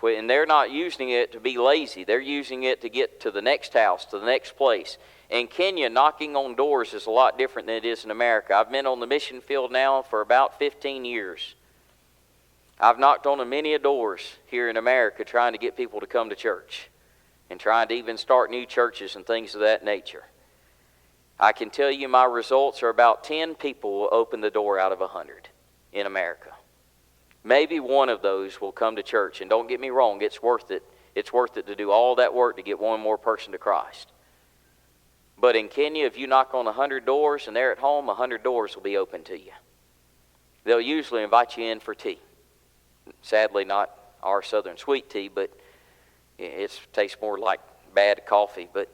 And they're not using it to be lazy. They're using it to get to the next house, to the next place. In Kenya, knocking on doors is a lot different than it is in America. I've been on the mission field now for about 15 years. I've knocked on many doors here in America trying to get people to come to church and trying to even start new churches and things of that nature. I can tell you my results are about 10 people will open the door out of 100 in America. Maybe one of those will come to church. And don't get me wrong, it's worth it. It's worth it to do all that work to get one more person to Christ. But in Kenya, if you knock on 100 doors and they're at home, 100 doors will be open to you. They'll usually invite you in for tea. Sadly, not our southern sweet tea, but it tastes more like bad coffee. But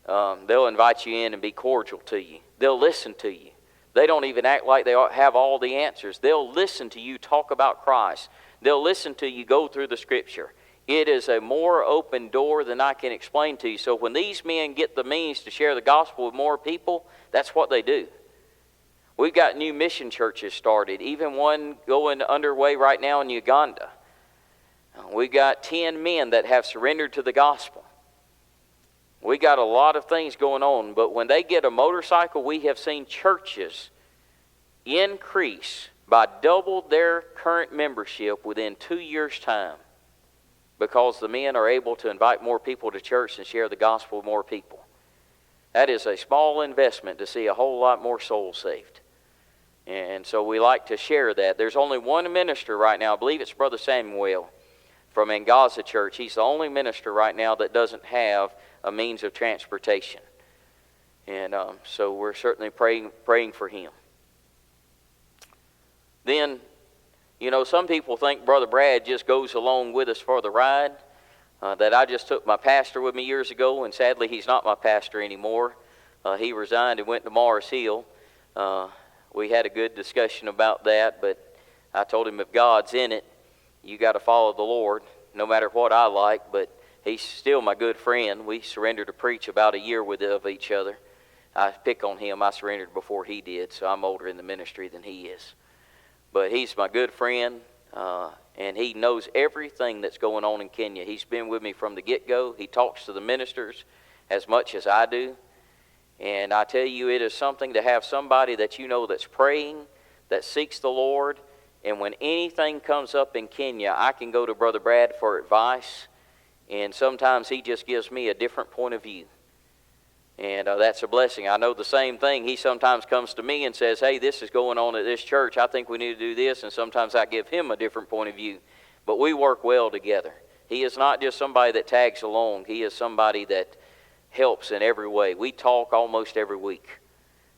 they'll invite you in and be cordial to you. They'll listen to you. They don't even act like they have all the answers. They'll listen to you talk about Christ. They'll listen to you go through the Scripture. It is a more open door than I can explain to you. So when these men get the means to share the gospel with more people, that's what they do. We've got new mission churches started, even one going underway right now in Uganda. We've got 10 men that have surrendered to the gospel. We got a lot of things going on, but when they get a motorcycle, we have seen churches increase by double their current membership within 2 years' time, because the men are able to invite more people to church and share the gospel with more people. That is a small investment to see a whole lot more souls saved. And so we like to share that. There's only one minister right now. I believe it's Brother Samuel from Angaza Church. He's the only minister right now that doesn't have a means of transportation. And so we're certainly praying for him. Then, you know, some people think Brother Brad just goes along with us for the ride. That I just took my pastor with me years ago, and sadly he's not my pastor anymore. He resigned and went to Mars Hill. We had a good discussion about that, but I told him if God's in it, you got to follow the Lord, no matter what I like. But he's still my good friend. We surrendered to preach about a year of each other. I pick on him. I surrendered before he did, so I'm older in the ministry than he is. But he's my good friend, and he knows everything that's going on in Kenya. He's been with me from the get-go. He talks to the ministers as much as I do. And I tell you, it is something to have somebody that you know that's praying, that seeks the Lord. And when anything comes up in Kenya, I can go to Brother Brad for advice. And sometimes he just gives me a different point of view. And that's a blessing. I know the same thing. He sometimes comes to me and says, hey, this is going on at this church. I think we need to do this. And sometimes I give him a different point of view. But we work well together. He is not just somebody that tags along. He is somebody that helps in every way. We talk almost every week.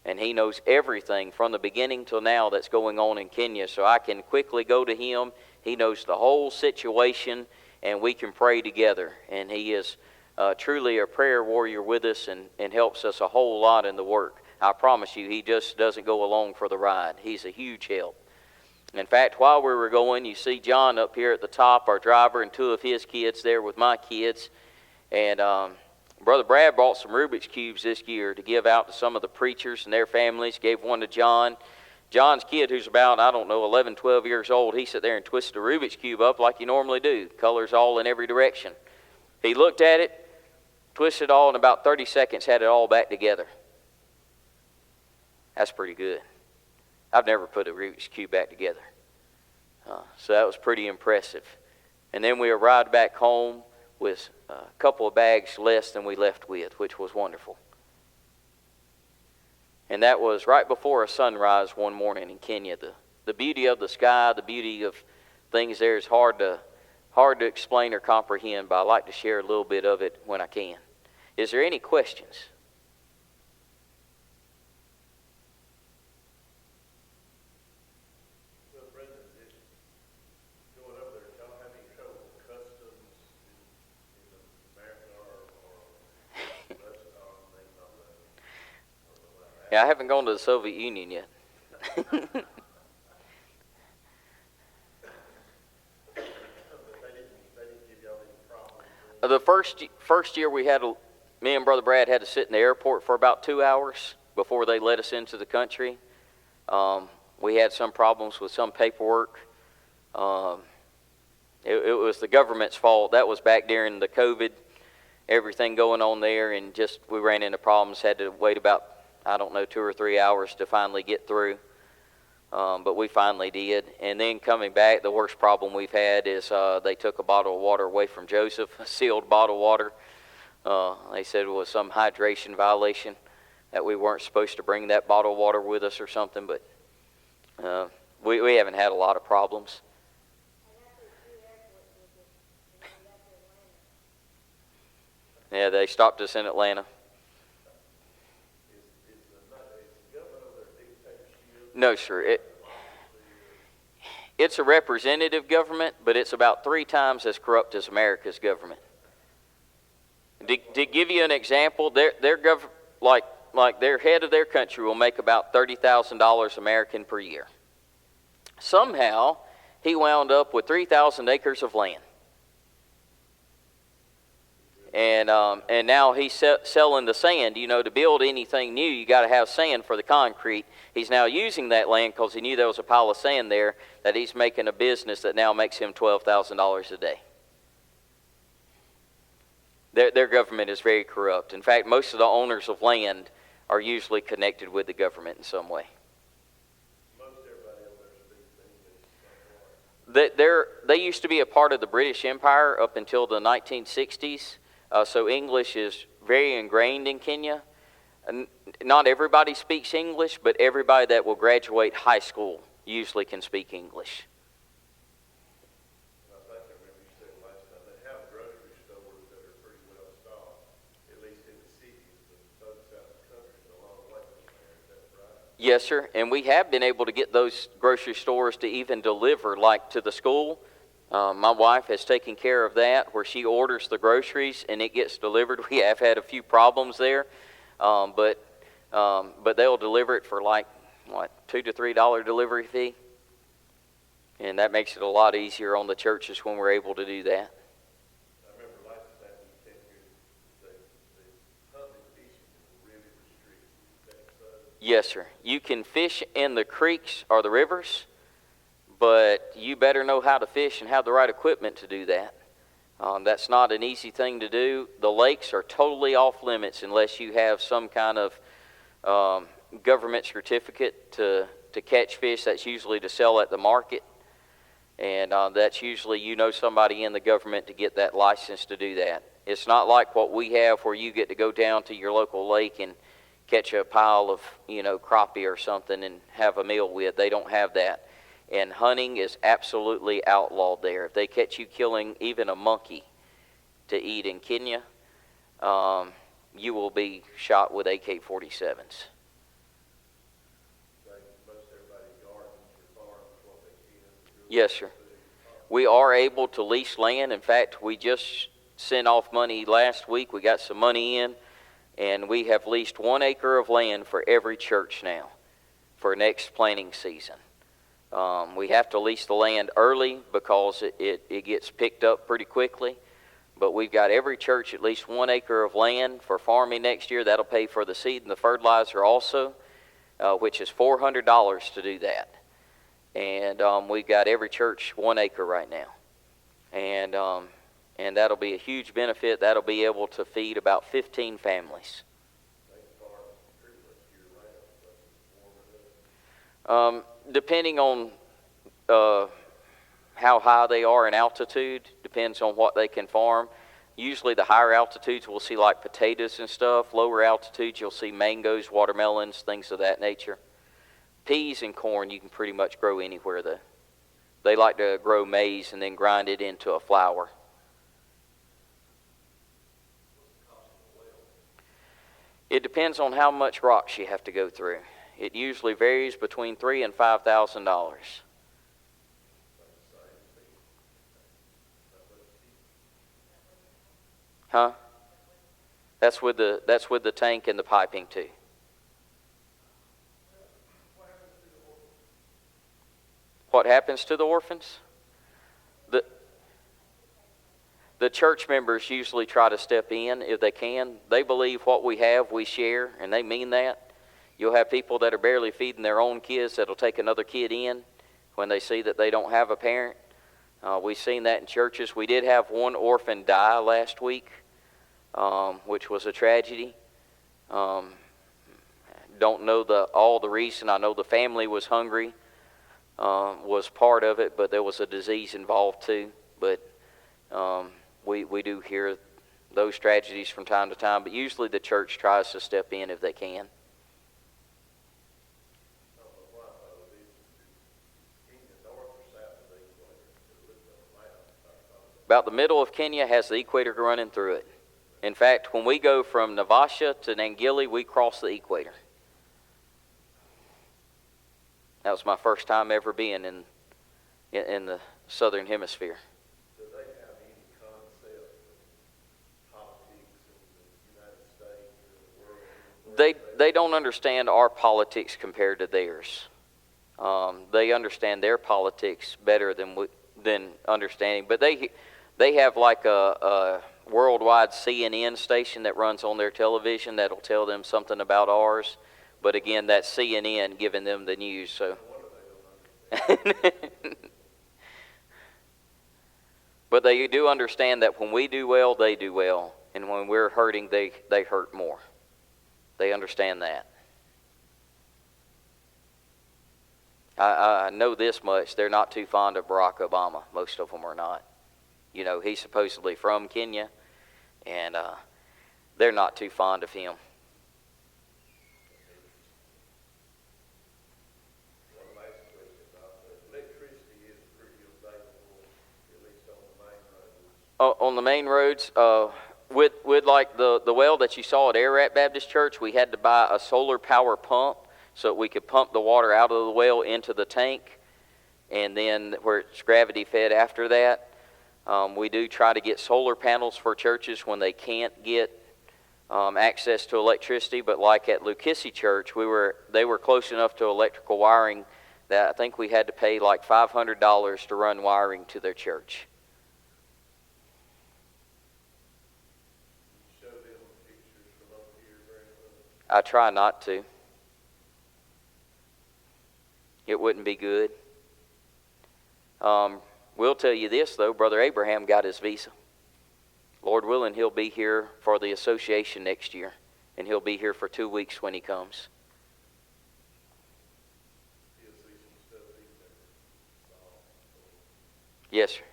And he knows everything from the beginning till now that's going on in Kenya. So I can quickly go to him. He knows the whole situation, and we can pray together. And he is truly a prayer warrior with us and helps us a whole lot in the work. I promise you, he just doesn't go along for the ride. He's a huge help. In fact, while we were going, you see John up here at the top, our driver, and 2 of his kids there with my kids. And Brother Brad brought some Rubik's Cubes this year to give out to some of the preachers and their families. Gave one to John. John's kid, who's about, 11, 12 years old, he sat there and twisted a Rubik's Cube up like you normally do. Colors all in every direction. He looked at it, twisted it all, in about 30 seconds had it all back together. That's pretty good. I've never put a Rubik's Cube back together. So that was pretty impressive. And then we arrived back home with a couple of bags less than we left with, which was wonderful. And that was right before a sunrise one morning in Kenya. The beauty of the sky, the beauty of things there is hard to explain or comprehend, but I like to share a little bit of it when I can. Is there any questions? Yeah, I haven't gone to the Soviet Union yet. The first year we had, me and Brother Brad had to sit in the airport for about 2 hours before they let us into the country. We had some problems with some paperwork. It was the government's fault. That was back during the COVID, everything going on there, and just we ran into problems, had to wait about 2 or 3 hours to finally get through. But we finally did. And then coming back, the worst problem we've had is they took a bottle of water away from Joseph, a sealed bottle of water. They said it was some hydration violation, that we weren't supposed to bring that bottle of water with us or something. But we haven't had a lot of problems. Yeah, they stopped us in Atlanta. No, sir. It's a representative government, but it's about 3 times as corrupt as America's government. To give you an example, their like their head of their country will make about $30,000 American per year. Somehow, he wound up with 3,000 acres of land. And now he's selling the sand. To build anything new, you got to have sand for the concrete. He's now using that land because he knew there was a pile of sand there, that he's making a business that now makes him $12,000 a day. Their government is very corrupt. In fact, most of the owners of land are usually connected with the government in some way. They used to be a part of the British Empire up until the 1960s. So English is very ingrained in Kenya. Not everybody speaks English, but everybody that will graduate high school usually can speak English. I think I remember you said last time they have grocery stores that are pretty well stocked, at least in the cities, but folks out in the country is a long way from there. Is that right? Yes, sir. And we have been able to get those grocery stores to even deliver, like to the school. My wife has taken care of that, where she orders the groceries and it gets delivered. We have had a few problems there, but they'll deliver it for $2 to $3 delivery fee, and that makes it a lot easier on the churches when we're able to do that. I remember last time you came here, the hunting fishing was really restricted. Is that so? Yes, sir. You can fish in the creeks or the rivers, but you better know how to fish and have the right equipment to do that. That's not an easy thing to do. The lakes are totally off limits unless you have some kind of government certificate to catch fish. That's usually to sell at the market. And that's usually somebody in the government to get that license to do that. It's not like what we have where you get to go down to your local lake and catch a pile of crappie or something and have a meal with. They don't have that. And hunting is absolutely outlawed there. If they catch you killing even a monkey to eat in Kenya, you will be shot with AK-47s. Most everybody gardens or farms what they can. Yes, sir. We are able to lease land. In fact, we just sent off money last week. We got some money in, and we have leased 1 acre of land for every church now for next planting season. We have to lease the land early because it gets picked up pretty quickly. But we've got every church at least 1 acre of land for farming next year. That'll pay for the seed and the fertilizer also, which is $400 to do that. And we've got every church 1 acre right now. And that'll be a huge benefit. That'll be able to feed about 15 families. Depending on how high they are in altitude, depends on what they can farm. Usually the higher altitudes we'll see like potatoes and stuff. Lower altitudes you'll see mangoes, watermelons, things of that nature. Peas and corn you can pretty much grow anywhere though. They like to grow maize and then grind it into a flour. It depends on how much rocks you have to go through. It usually varies between $3,000 and $5,000. Huh? That's with the tank and the piping too. What happens to the orphans? The church members usually try to step in if they can. They believe what we have, we share, and they mean that. You'll have people that are barely feeding their own kids that'll take another kid in when they see that they don't have a parent. We've seen that in churches. We did have one orphan die last week, which was a tragedy. Don't know all the reason. I know the family was hungry, was part of it, but there was a disease involved too. But we do hear those tragedies from time to time, but usually the church tries to step in if they can. About the middle of Kenya has the equator running through it. In fact, when we go from Naivasha to Nangili, we cross the equator. That was my first time ever being in the southern hemisphere. Do they have any concept of politics in the United States or the world? They don't understand our politics compared to theirs. They understand their politics better than understanding. But they have like a worldwide CNN station that runs on their television that'll tell them something about ours. But again, that's CNN giving them the news. So. But they do understand that when we do well, they do well. And when we're hurting, they hurt more. They understand that. I know this much. They're not too fond of Barack Obama. Most of them are not. You know, he's supposedly from Kenya, and they're not too fond of him. One last question about the electricity is pretty available, at least on the main roads. On the main roads, with like the well that you saw at Ararat Baptist Church, we had to buy a solar power pump so that we could pump the water out of the well into the tank, and then where it's gravity fed after that. We do try to get solar panels for churches when they can't get access to electricity, but like at Lucchese Church, they were close enough to electrical wiring that I think we had to pay like $500 to run wiring to their church. You show them pictures from over here very much. I try not to. It wouldn't be good. We'll tell you this, though. Brother Abraham got his visa. Lord willing, he'll be here for the association next year, and he'll be here for 2 weeks when he comes. You'll see some stuff he's never saw. Yes, sir.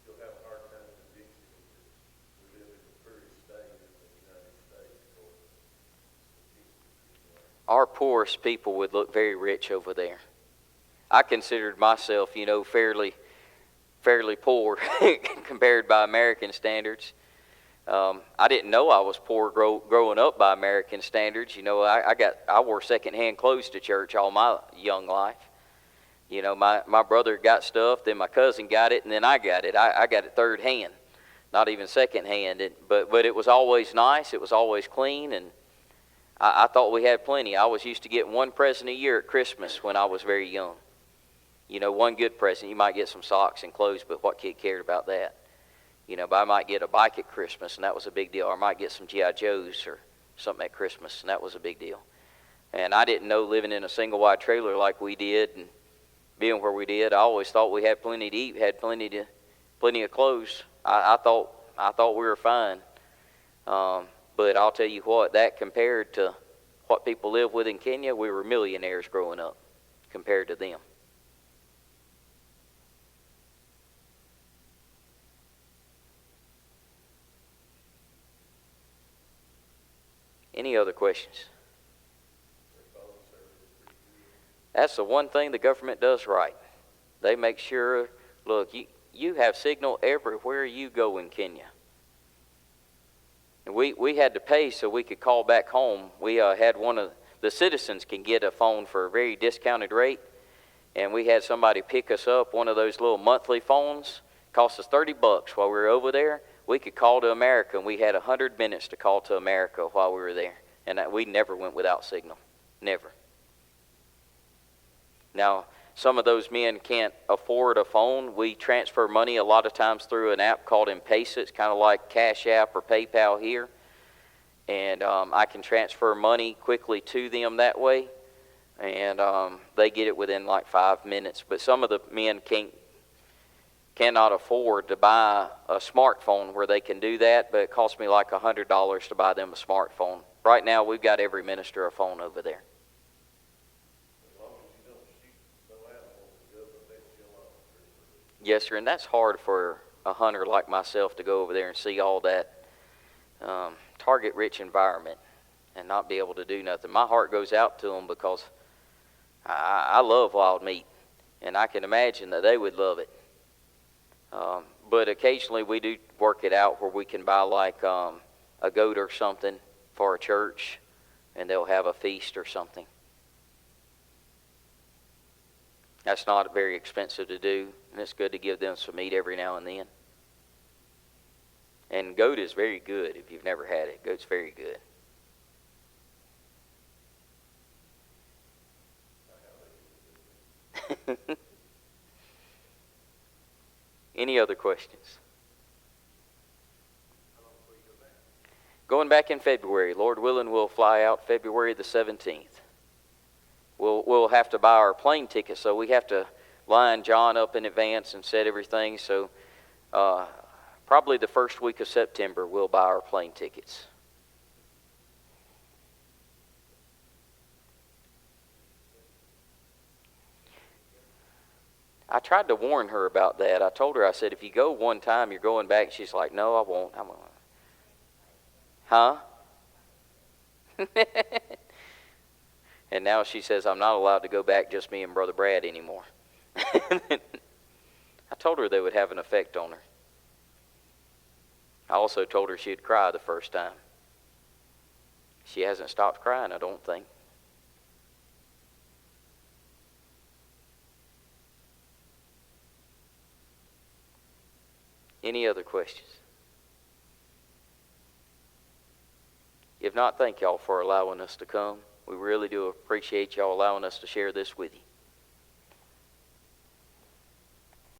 You'll have a hard time convincing them that we live in the poorest state in the United States. Our poorest people would look very rich over there. I considered myself, fairly poor compared by American standards. I didn't know I was poor growing up by American standards. I wore secondhand clothes to church all my young life. My brother got stuff, then my cousin got it, and then I got it. I got it third hand, not even second hand. But it was always nice. It was always clean, and I thought we had plenty. I was used to getting one present a year at Christmas when I was very young. You know, one good present, you might get some socks and clothes, but what kid cared about that? You know, but I might get a bike at Christmas, and that was a big deal. Or I might get some G.I. Joes or something at Christmas, and that was a big deal. And I didn't know, living in a single wide trailer like we did and being where we did, I always thought we had plenty to eat, had plenty of clothes. I thought we were fine. But I'll tell you what, that compared to what people live with in Kenya, we were millionaires growing up compared to them. Any other questions? That's the one thing the government does right. They make sure, look, you have signal everywhere you go in Kenya. And we had to pay so we could call back home. We had one of the citizens can get a phone for a very discounted rate, and we had somebody pick us up one of those little monthly phones. Cost us $30 while we were over there. We could call to America, and we had 100 minutes to call to America while we were there. And we never went without signal. Never. Now, some of those men can't afford a phone. We transfer money a lot of times through an app called M-Pesa. It's kind of like Cash App or PayPal here. And I can transfer money quickly to them that way. And they get it within like 5 minutes. But some of the men cannot afford to buy a smartphone where they can do that, but it costs me like $100 to buy them a smartphone. Right now, we've got every minister a phone over there. As long as you don't shoot no animals, the government lets you alone. Yes, sir, and that's hard for a hunter like myself to go over there and see all that target-rich environment and not be able to do nothing. My heart goes out to them because I love wild meat, and I can imagine that they would love it. But occasionally we do work it out where we can buy like a goat or something for a church, and they'll have a feast or something. That's not very expensive to do, and it's good to give them some meat every now and then. And goat is very good if you've never had it. Goat's very good. Any other questions? Going back in February. Lord willing, we'll fly out February the 17th. We'll have to buy our plane tickets, so we have to line John up in advance and set everything. So probably the first week of September, we'll buy our plane tickets. I tried to warn her about that. I told her, I said, if you go one time, you're going back. She's like, no, I won't. Huh? And now she says, I'm not allowed to go back, just me and Brother Brad anymore. I told her they would have an effect on her. I also told her she'd cry the first time. She hasn't stopped crying, I don't think. Any other questions? If not, thank y'all for allowing us to come. We really do appreciate y'all allowing us to share this with you.